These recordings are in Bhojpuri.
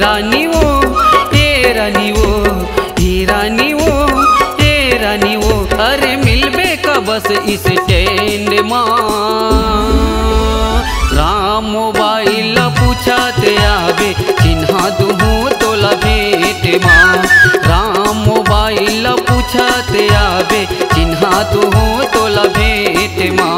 रानी वो ए रानी वो हे रानी वो ए रानी वो। अरे मिलबे का बस इस स्टैंड माँ राम मोबाइल पूछाते आवे चिन्हा दूँ तोला भेंट माँ। राम मोबाइल पूछाते आवे चिन्हा दूँ तोला भेंट माँ।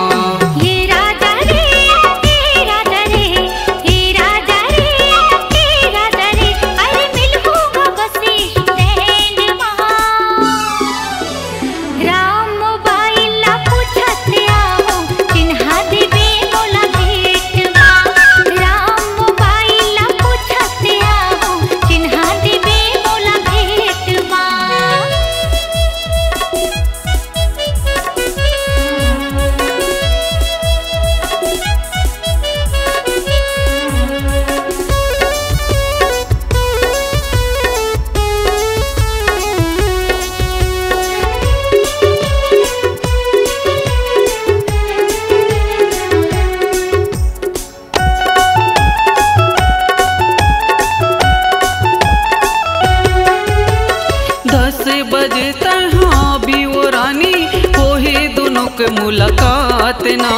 बजता हाँ भी वो रानी होही दोनों के मुलाकात ना।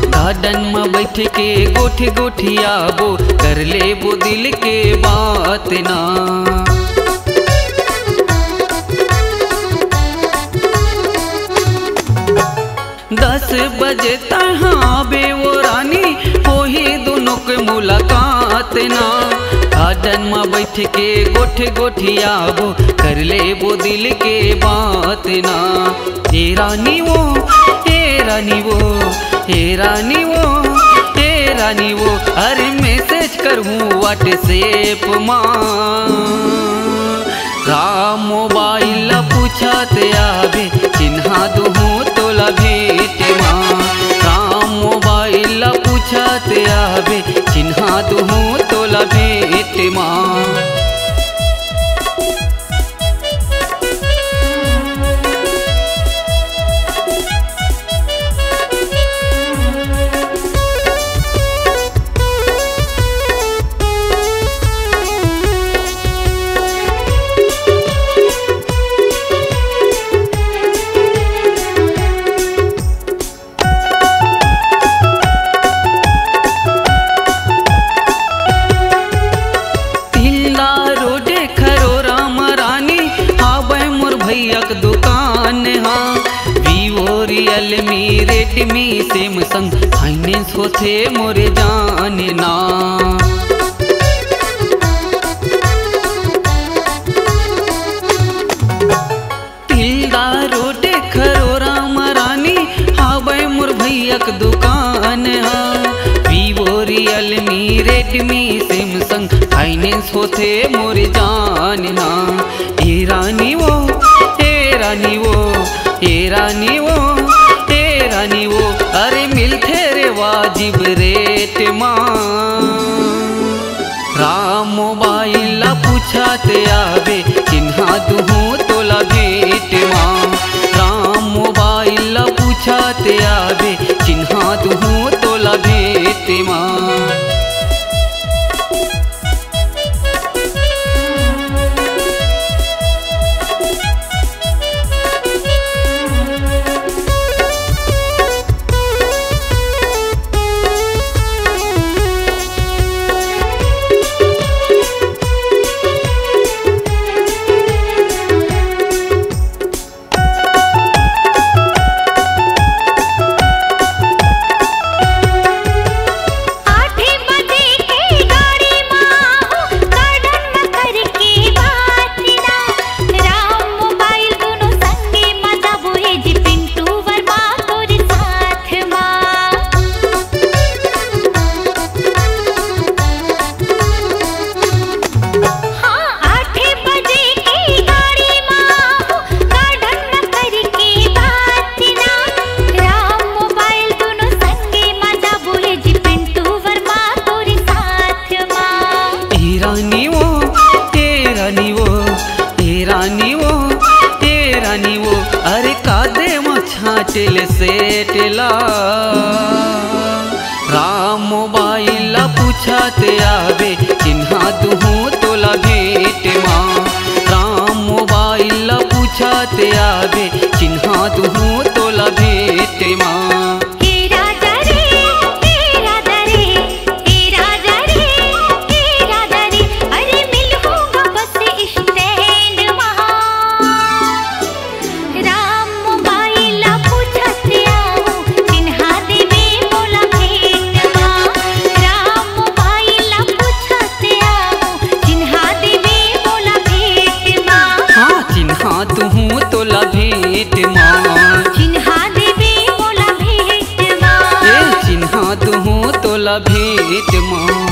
गार्डन में बैठ के गोठी गोठिया वो कर ले वो दिल के बात ना। 10 बजता हाँ बे वो रानी होही दोनों के मुलाकात ना। गार्डन में बैठ के गोठे गोठिया वो कर ले वो दिल के बात ना। हे रानी वो हे रानी वो हे रानी वो हे रानी वो। अरे मैसेज करूँ व्हाट्सएप माँ राम मोबाइल पूछाते आवे चिन्हा दूँ तोला भेंट माँ। राम मोबाइल पूछाते आवे चिन्हा दूँ तोला भेंट माँ। भैयक दुकान हाँ Vivo Realme Redmi Samsung finance होते मोरे जान ना। तिल्दा रोडे खरोरा मरानी हाँ भाई मोर भैयक दुकान हाँ Vivo Realme Redmi Samsung finance होते मोरे जान ना। हे रानी वो हे रानी वो हे रानी वो हे रानी वो। अरे मिलते रे वाजिब रेट माँ राम मोबाइल पूछाते आवे चिन्हा दूँ तोला भेंट माँ। राम मोबाइल पूछाते आवे चिन्हा दूँ तोला भेंट माँ। छाटेल सेटेला राम मोबाइल पूछाते आवे चिन्हा दूँ तोला माँ। राम मोबाइल पूछत आवे चिन्हा तुहू तोला भेट माँ। तुहू तोला भेट माँ। चिन्हा देवी बोला भेट माँ। चिन्हा तुहू तोला भेट माँ।